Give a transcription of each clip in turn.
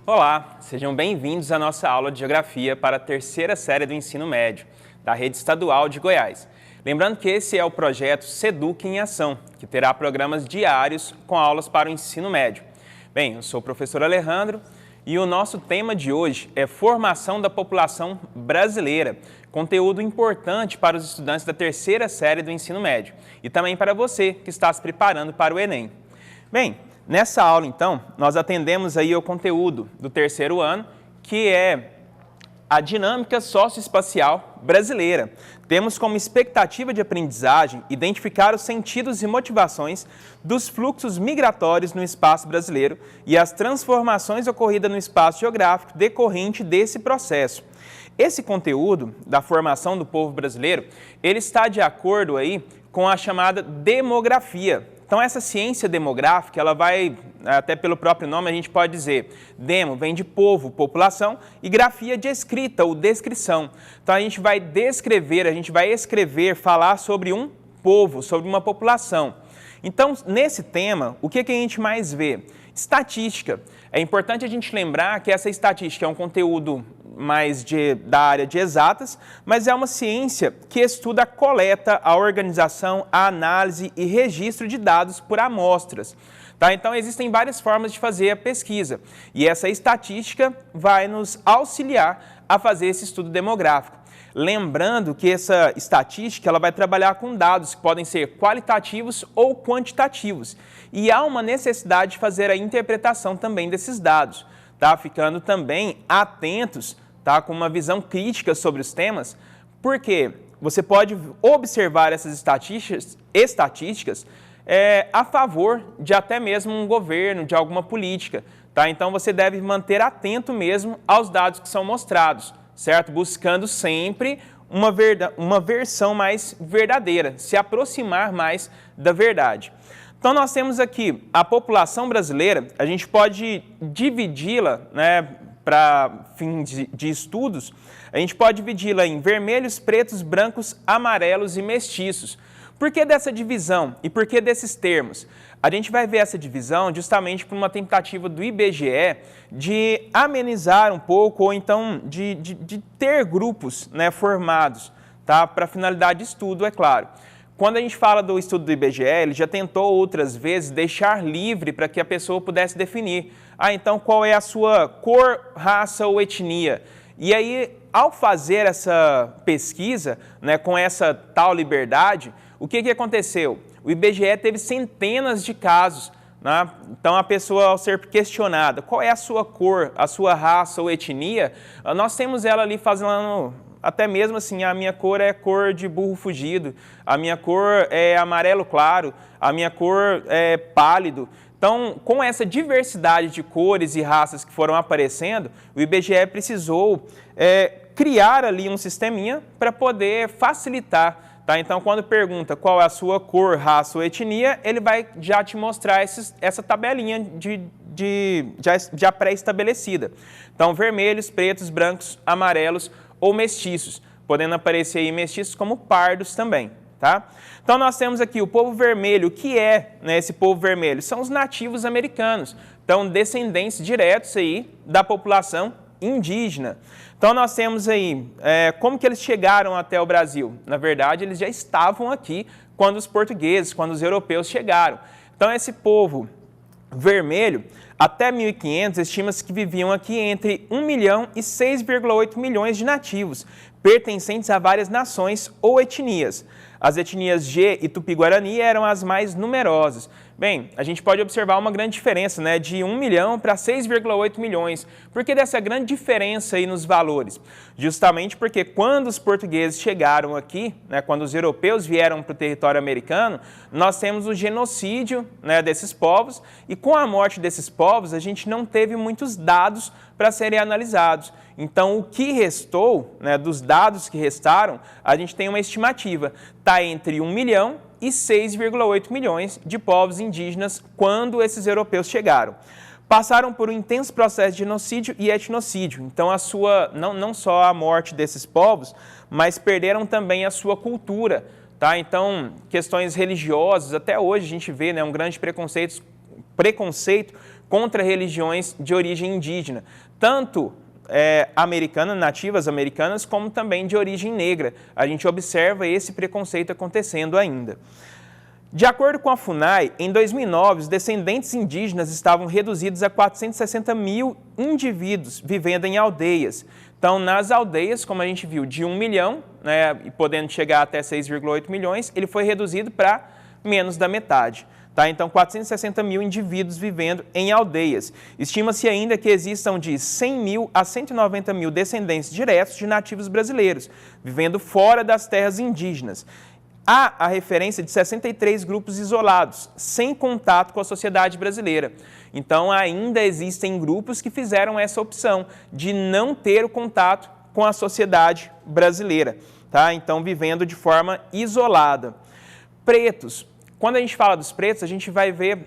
Olá, sejam bem-vindos à nossa aula de Geografia para a terceira série do ensino médio, da Rede Estadual de Goiás. Lembrando que esse é o projeto SEDUC em Ação, que terá programas diários com aulas para o ensino médio. Bem, eu sou o professor Alejandro e o nosso tema de hoje é Formação da População Brasileira, conteúdo importante para os estudantes da terceira série do ensino médio e também para você que está se preparando para o Enem. Bem, nessa aula, então, nós atendemos aí ao conteúdo do terceiro ano, que é a dinâmica socioespacial brasileira. Temos como expectativa de aprendizagem identificar os sentidos e motivações dos fluxos migratórios no espaço brasileiro e as transformações ocorridas no espaço geográfico decorrente desse processo. Esse conteúdo da formação do povo brasileiro, ele está de acordo aí com a chamada demografia. Então, essa ciência demográfica, ela vai, até pelo próprio nome, a gente pode dizer, demo vem de povo, população, e grafia de escrita ou descrição. Então, a gente vai descrever, a gente vai escrever, falar sobre um povo, sobre uma população. Então, nesse tema, o que a gente mais vê? Estatística. É importante a gente lembrar que essa estatística é um conteúdo mais da área de exatas, mas é uma ciência que estuda a coleta, a organização, a análise e registro de dados por amostras. Tá? Então, existem várias formas de fazer a pesquisa e essa estatística vai nos auxiliar a fazer esse estudo demográfico. Lembrando que essa estatística ela vai trabalhar com dados que podem ser qualitativos ou quantitativos e há uma necessidade de fazer a interpretação também desses dados, tá? Ficando também atentos, tá? Com uma visão crítica sobre os temas, porque você pode observar essas estatísticas a favor de até mesmo um governo, de alguma política, tá? Então você deve manter atento mesmo aos dados que são mostrados, certo? Buscando sempre uma versão mais verdadeira, se aproximar mais da verdade. Então, nós temos aqui a população brasileira, a gente pode dividi-la, né, para fim de estudos, a gente pode dividi-la em vermelhos, pretos, brancos, amarelos e mestiços. Por que dessa divisão e por que desses termos? A gente vai ver essa divisão justamente por uma tentativa do IBGE de amenizar um pouco ou então de ter grupos, né, formados, tá? Para finalidade de estudo, é claro. Quando a gente fala do estudo do IBGE, ele já tentou outras vezes deixar livre para que a pessoa pudesse definir. Então qual é a sua cor, raça ou etnia? E aí, ao fazer essa pesquisa, né, com essa tal liberdade, o que aconteceu? O IBGE teve centenas de casos, né? Então a pessoa, ao ser questionada, qual é a sua cor, a sua raça ou etnia, nós temos ela ali fazendo, até mesmo assim, a minha cor é cor de burro fugido, a minha cor é amarelo claro, a minha cor é pálido. Então, com essa diversidade de cores e raças que foram aparecendo, o IBGE precisou criar ali um sisteminha para poder facilitar. Tá? Então, quando pergunta qual é a sua cor, raça ou etnia, ele vai já te mostrar essa tabelinha já pré-estabelecida. Então, vermelhos, pretos, brancos, amarelos ou mestiços, podendo aparecer aí mestiços como pardos também. Tá? Então, nós temos aqui o povo vermelho. O que é, né, esse povo vermelho? São os nativos americanos, então descendentes diretos aí da população indígena. Então, nós temos aí como que eles chegaram até o Brasil. Na verdade, eles já estavam aqui quando os portugueses, quando os europeus chegaram. Então, esse povo vermelho, até 1500, estima-se que viviam aqui entre 1 milhão e 6,8 milhões de nativos, pertencentes a várias nações ou etnias. As etnias G e Tupi-Guarani eram as mais numerosas. Bem, a gente pode observar uma grande diferença, né, de 1 milhão para 6,8 milhões. Por que dessa grande diferença aí nos valores? Justamente porque quando os portugueses chegaram aqui, né, quando os europeus vieram para o território americano, nós temos o genocídio, né, desses povos e com a morte desses povos a gente não teve muitos dados para serem analisados. Então, o que restou, né, dos dados que restaram, a gente tem uma estimativa, está entre 1 milhão e 6,8 milhões de povos indígenas quando esses europeus chegaram. Passaram por um intenso processo de genocídio e etnocídio. Então, não só a morte desses povos, mas perderam também a sua cultura. Tá? Então, questões religiosas, até hoje a gente vê, né, um grande preconceito preconceito contra religiões de origem indígena, tanto nativas americanas, como também de origem negra. A gente observa esse preconceito acontecendo ainda. De acordo com a FUNAI, em 2009, os descendentes indígenas estavam reduzidos a 460 mil indivíduos vivendo em aldeias. Então, nas aldeias, como a gente viu, de 1 milhão, né, e podendo chegar até 6,8 milhões, ele foi reduzido para menos da metade. Tá? Então, 460 mil indivíduos vivendo em aldeias. Estima-se ainda que existam de 100 mil a 190 mil descendentes diretos de nativos brasileiros, vivendo fora das terras indígenas. Há a referência de 63 grupos isolados, sem contato com a sociedade brasileira. Então, ainda existem grupos que fizeram essa opção de não ter o contato com a sociedade brasileira, tá? Então, vivendo de forma isolada. Pretos. Quando a gente fala dos pretos, a gente vai ver,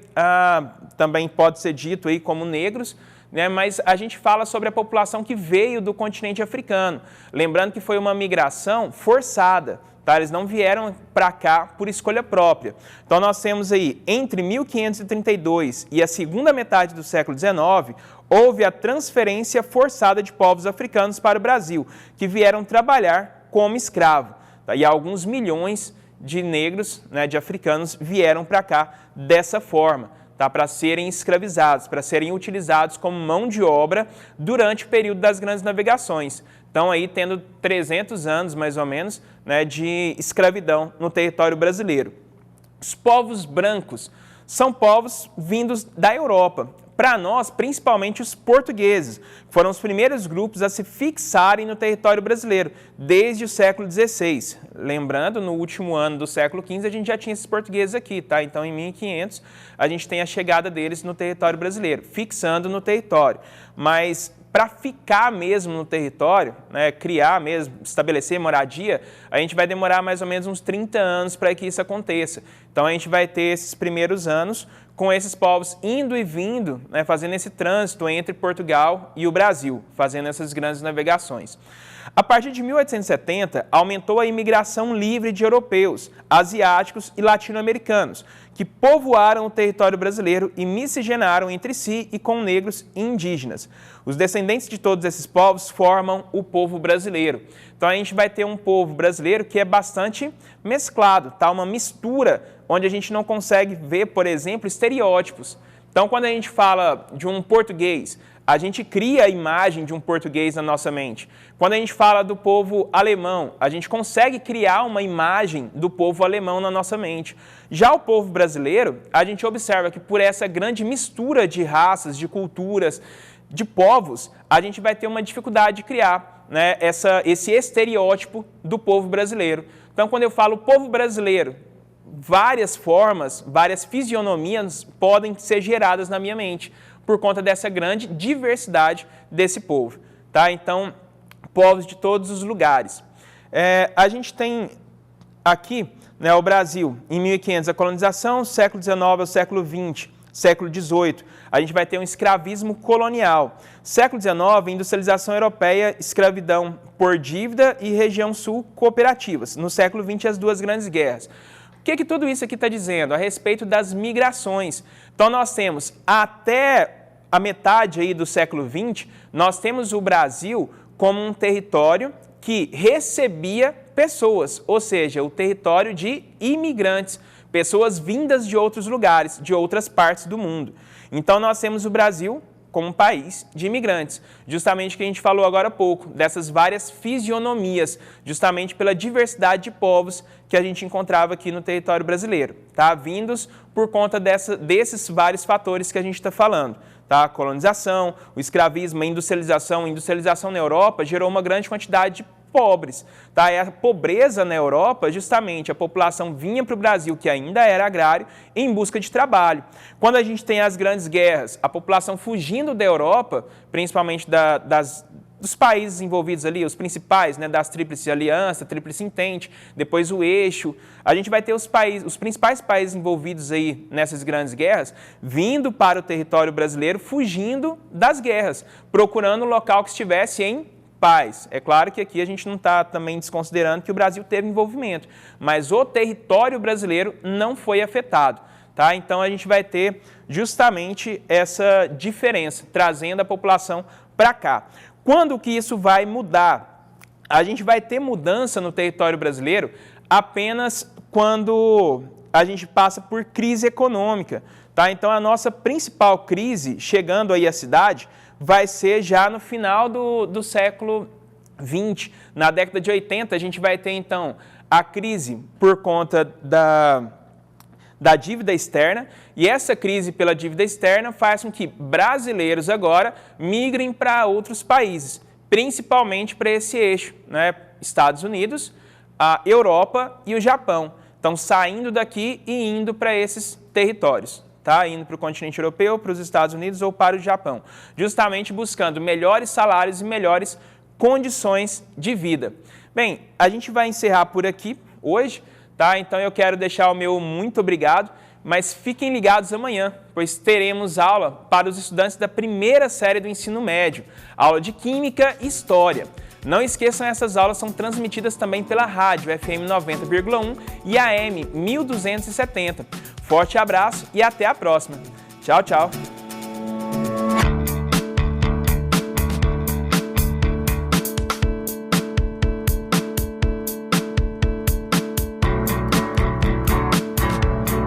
também pode ser dito aí como negros, né, mas a gente fala sobre a população que veio do continente africano. Lembrando que foi uma migração forçada. Tá? Eles não vieram para cá por escolha própria. Então, nós temos aí, entre 1532 e a segunda metade do século XIX, houve a transferência forçada de povos africanos para o Brasil, que vieram trabalhar como escravo. Tá? E alguns milhões de negros, né, de africanos, vieram para cá dessa forma, tá? Para serem escravizados, para serem utilizados como mão de obra durante o período das grandes navegações. Então, aí tendo 300 anos, mais ou menos, né, de escravidão no território brasileiro. Os povos brancos são povos vindos da Europa. Para nós, principalmente os portugueses, foram os primeiros grupos a se fixarem no território brasileiro, desde o século XVI. Lembrando, no último ano do século XV, a gente já tinha esses portugueses aqui, tá? Então, em 1500, a gente tem a chegada deles no território brasileiro, fixando no território. Mas para ficar mesmo no território, né, criar mesmo, estabelecer moradia, a gente vai demorar mais ou menos uns 30 anos para que isso aconteça. Então, a gente vai ter esses primeiros anos com esses povos indo e vindo, né, fazendo esse trânsito entre Portugal e o Brasil, fazendo essas grandes navegações. A partir de 1870, aumentou a imigração livre de europeus, asiáticos e latino-americanos, que povoaram o território brasileiro e miscigenaram entre si e com negros e indígenas. Os descendentes de todos esses povos formam o povo brasileiro. Então, a gente vai ter um povo brasileiro que é bastante mesclado, tá? Uma mistura, onde a gente não consegue ver, por exemplo, estereótipos. Então, quando a gente fala de um português, a gente cria a imagem de um português na nossa mente. Quando a gente fala do povo alemão, a gente consegue criar uma imagem do povo alemão na nossa mente. Já o povo brasileiro, a gente observa que por essa grande mistura de raças, de culturas, de povos, a gente vai ter uma dificuldade de criar, né, esse estereótipo do povo brasileiro. Então, quando eu falo povo brasileiro, várias formas, várias fisionomias podem ser geradas na minha mente, por conta dessa grande diversidade desse povo. Tá? Então, povos de todos os lugares. A gente tem aqui, né, o Brasil, em 1500, a colonização, século XIX ao século XX, século XVIII, a gente vai ter um escravismo colonial. Século XIX, industrialização europeia, escravidão por dívida e região sul cooperativas. No século XX, as duas grandes guerras. O que tudo isso aqui está dizendo? A respeito das migrações. Então, nós temos até a metade aí do século XX, nós temos o Brasil como um território que recebia pessoas, ou seja, o território de imigrantes, pessoas vindas de outros lugares, de outras partes do mundo. Então, nós temos o Brasil como um país de imigrantes, justamente o que a gente falou agora há pouco, dessas várias fisionomias, justamente pela diversidade de povos que a gente encontrava aqui no território brasileiro, tá? Vindos por conta desses vários fatores que a gente está falando. Tá? A colonização, o escravismo, a industrialização na Europa gerou uma grande quantidade de pobres. Tá? E a pobreza na Europa, justamente, a população vinha para o Brasil, que ainda era agrário, em busca de trabalho. Quando a gente tem as grandes guerras, a população fugindo da Europa, principalmente dos países envolvidos ali, os principais, né, das Tríplice Aliança, Tríplice Entente, depois o Eixo, a gente vai ter os principais países envolvidos aí nessas grandes guerras, vindo para o território brasileiro, fugindo das guerras, procurando um local que estivesse em paz. É claro que aqui a gente não está também desconsiderando que o Brasil teve envolvimento, mas o território brasileiro não foi afetado. tá? Então a gente vai ter justamente essa diferença, trazendo a população para cá. Quando que isso vai mudar? A gente vai ter mudança no território brasileiro apenas quando a gente passa por crise econômica, tá? Então a nossa principal crise, chegando aí à cidade, vai ser já no final do século XX. Na década de 80, a gente vai ter então a crise por conta da dívida externa, e essa crise pela dívida externa faz com que brasileiros agora migrem para outros países, principalmente para esse eixo, né? Estados Unidos, a Europa e o Japão. Estão saindo daqui e indo para esses territórios, tá? Indo para o continente europeu, para os Estados Unidos ou para o Japão, justamente buscando melhores salários e melhores condições de vida. Bem, a gente vai encerrar por aqui hoje, tá? Então eu quero deixar o meu muito obrigado, mas fiquem ligados amanhã, pois teremos aula para os estudantes da primeira série do ensino médio, aula de Química e História. Não esqueçam, essas aulas são transmitidas também pela rádio FM 90,1 e AM 1270. Forte abraço e até a próxima. Tchau, tchau!